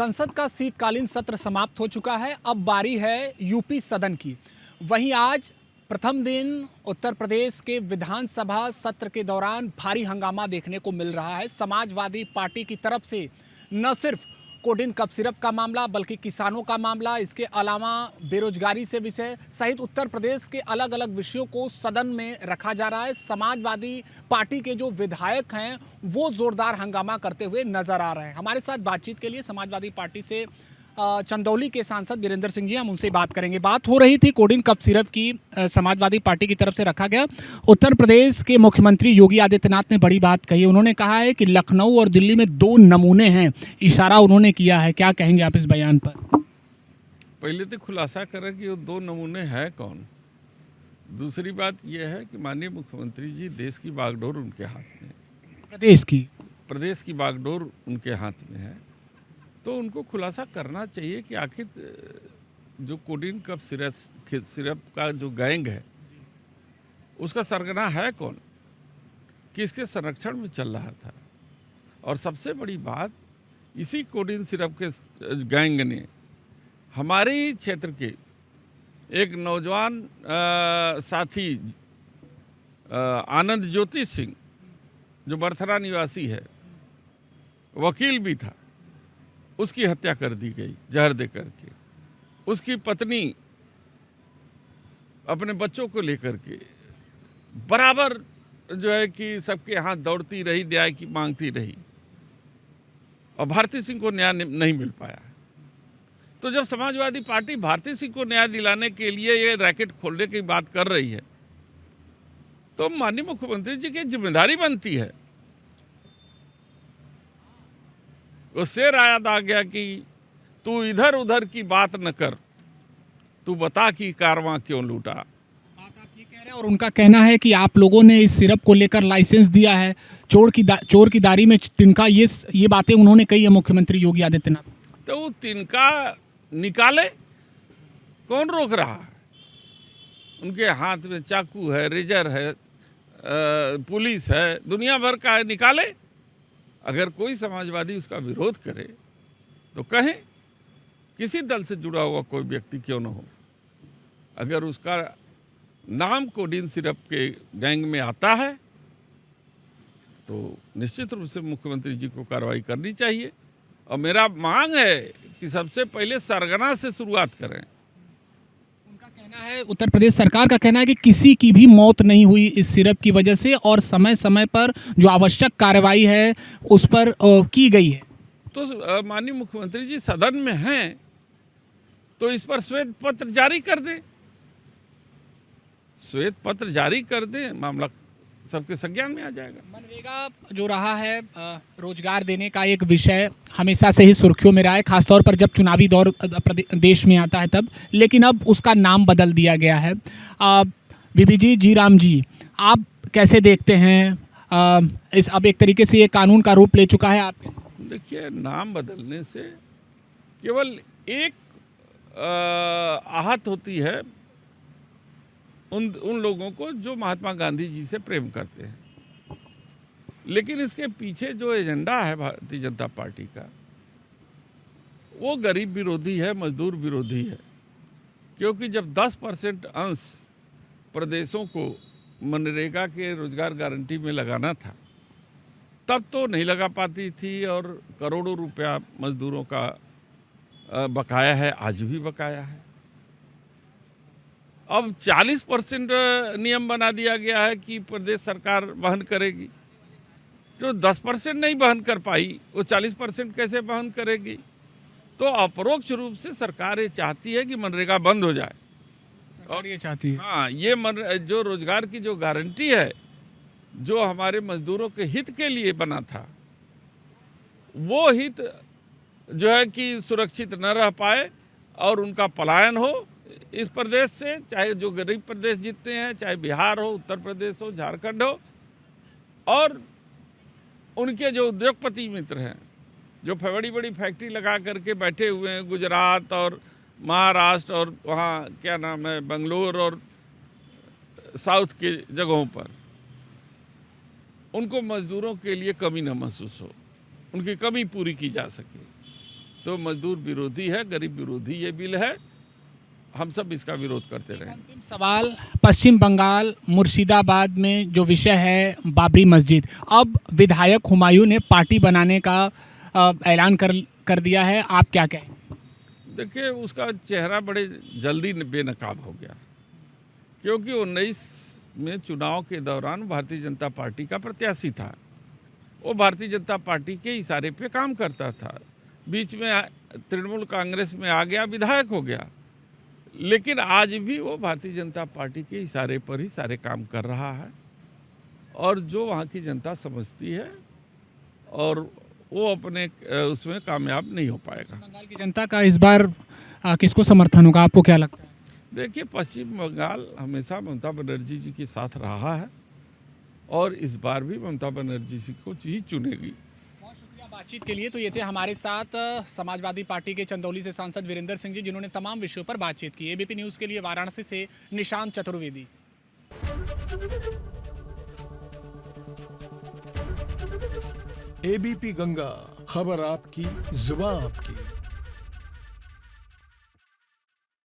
संसद का शीतकालीन सत्र समाप्त हो चुका है। अब बारी है यूपी सदन की। वहीं आज प्रथम दिन उत्तर प्रदेश के विधानसभा सत्र के दौरान भारी हंगामा देखने को मिल रहा है। समाजवादी पार्टी की तरफ से न सिर्फ कोडिन कफ सिरप का मामला बल्कि किसानों का मामला, इसके अलावा बेरोजगारी से विषय सहित उत्तर प्रदेश के अलग अलग विषयों को सदन में रखा जा रहा है। समाजवादी पार्टी के जो विधायक हैं वो जोरदार हंगामा करते हुए नजर आ रहे हैं। हमारे साथ बातचीत के लिए समाजवादी पार्टी से चंदौली के सांसद वीरेंद्र सिंह जी, हम उनसे बात करेंगे। बात हो रही थी कोडिन कफ सिरप की, समाजवादी पार्टी की तरफ से रखा गया। उत्तर प्रदेश के मुख्यमंत्री योगी आदित्यनाथ ने बड़ी बात कही। उन्होंने कहा है कि लखनऊ और दिल्ली में 2 नमूने हैं, इशारा उन्होंने किया है। क्या कहेंगे आप इस बयान पर? पहले तो खुलासा करें कि वो 2 नमूने हैं कौन। दूसरी बात यह है कि माननीय मुख्यमंत्री जी, देश की बागडोर उनके हाथ में है, प्रदेश की बागडोर उनके हाथ में है, तो उनको खुलासा करना चाहिए कि आखिर जो कोडिन कफ सिरप का जो गैंग है उसका सरगना है कौन, किसके संरक्षण में चल रहा था। और सबसे बड़ी बात, इसी कोडिन सिरप के गैंग ने हमारे ही क्षेत्र के एक नौजवान साथी आनंद ज्योति सिंह, जो बरथरा निवासी है, वकील भी था, उसकी हत्या कर दी गई जहर दे करके। उसकी पत्नी अपने बच्चों को लेकर के बराबर जो है कि सबके हाथ दौड़ती रही, न्याय की मांगती रही, और भारती सिंह को न्याय नहीं मिल पाया। तो जब समाजवादी पार्टी भारती सिंह को न्याय दिलाने के लिए ये रैकेट खोलने की बात कर रही है, तो माननीय मुख्यमंत्री जी की जिम्मेदारी बनती है। उससे याद आ गया कि तू इधर उधर की बात न कर, तू बता कि कारवां क्यों लूटा। बात आप ये कह रहे हैं और उनका कहना है कि आप लोगों ने इस सिरप को लेकर लाइसेंस दिया है, चोर की दारी में तिनका, ये बातें उन्होंने कही है मुख्यमंत्री योगी आदित्यनाथ। तो वो तिनका निकाले, कौन रोक रहा है? उनके हाथ में चाकू है, रेजर है, पुलिस है, दुनिया भर का है, निकाले। अगर कोई समाजवादी उसका विरोध करे तो कहें, किसी दल से जुड़ा हुआ कोई व्यक्ति क्यों न हो, अगर उसका नाम कोडिन सिरप के गैंग में आता है तो निश्चित रूप से मुख्यमंत्री जी को कार्रवाई करनी चाहिए। और मेरा मांग है कि सबसे पहले सरगना से शुरुआत करें। उनका कहना है, उत्तर प्रदेश सरकार का कहना है कि किसी की भी मौत नहीं हुई इस सिरप की वजह से, और समय समय पर जो आवश्यक कार्रवाई है उस पर की गई है। तो माननीय मुख्यमंत्री जी सदन में हैं तो इस पर श्वेत पत्र जारी कर दें, श्वेत पत्र जारी कर दें, मामला सबके संज्ञान में आ जाएगा। मनरेगा जो रहा है, रोजगार देने का एक विषय हमेशा से ही सुर्खियों में रहा है, खासतौर पर जब चुनावी दौर देश में आता है तब, लेकिन अब उसका नाम बदल दिया गया है। बीबी जी राम जी, आप कैसे देखते हैं इस, अब एक तरीके से ये कानून का रूप ले चुका है? आप देखिए, नाम बदलने से केवल एक आहत होती है उन लोगों को जो महात्मा गांधी जी से प्रेम करते हैं, लेकिन इसके पीछे जो एजेंडा है भारतीय जनता पार्टी का, वो गरीब विरोधी है, मजदूर विरोधी है। क्योंकि जब 10% अंश प्रदेशों को मनरेगा के रोजगार गारंटी में लगाना था, तब तो नहीं लगा पाती थी, और करोड़ों रुपया मजदूरों का बकाया है, आज भी बकाया है। अब 40% नियम बना दिया गया है कि प्रदेश सरकार वहन करेगी। जो 10% नहीं वहन कर पाई, वो 40% कैसे वहन करेगी? तो अपरोक्ष रूप से सरकार ये चाहती है कि मनरेगा बंद हो जाए। और ये चाहती है, हाँ, ये जो रोजगार की जो गारंटी है, जो हमारे मजदूरों के हित के लिए बना था, वो हित जो है कि सुरक्षित न रह पाए और उनका पलायन हो इस प्रदेश से, चाहे जो गरीब प्रदेश जितने हैं, चाहे बिहार हो, उत्तर प्रदेश हो, झारखंड हो, और उनके जो उद्योगपति मित्र हैं, जो बड़ी बड़ी फैक्ट्री लगा करके बैठे हुए हैं गुजरात और महाराष्ट्र और वहाँ क्या नाम है, बेंगलोर और साउथ के जगहों पर, उनको मजदूरों के लिए कमी न महसूस हो, उनकी कमी पूरी की जा सके। तो मजदूर विरोधी है, गरीब विरोधी ये बिल है। हम सब इसका विरोध करते रहे। अंतिम सवाल, पश्चिम बंगाल मुर्शिदाबाद में जो विषय है बाबरी मस्जिद, अब विधायक हुमायूं ने पार्टी बनाने का ऐलान कर दिया है, आप क्या कहें? देखिए, उसका चेहरा बड़े जल्दी बेनकाब हो गया, क्योंकि 19 में चुनाव के दौरान भारतीय जनता पार्टी का प्रत्याशी था। वो भारतीय जनता पार्टी के इशारे पे काम करता था। बीच में तृणमूल कांग्रेस में आ गया, विधायक हो गया, लेकिन आज भी वो भारतीय जनता पार्टी के इशारे पर ही सारे काम कर रहा है और जो वहाँ की जनता समझती है, और वो अपने उसमें कामयाब नहीं हो पाएगा। बंगाल की जनता का इस बार किसको समर्थन होगा, आपको क्या लगता है? देखिए, पश्चिम बंगाल हमेशा ममता बनर्जी जी के साथ रहा है और इस बार भी ममता बनर्जी जी को ही चुनेगी। बहुत शुक्रिया बातचीत के लिए। तो ये थे हमारे साथ समाजवादी पार्टी के चंदौली से सांसद वीरेंद्र सिंह जी, जिन्होंने तमाम विषयों पर बातचीत की। एबीपी न्यूज़ के लिए वाराणसी से निशांत चतुर्वेदी। एबीपी गंगा, खबर आपकी, जुबान आपकी।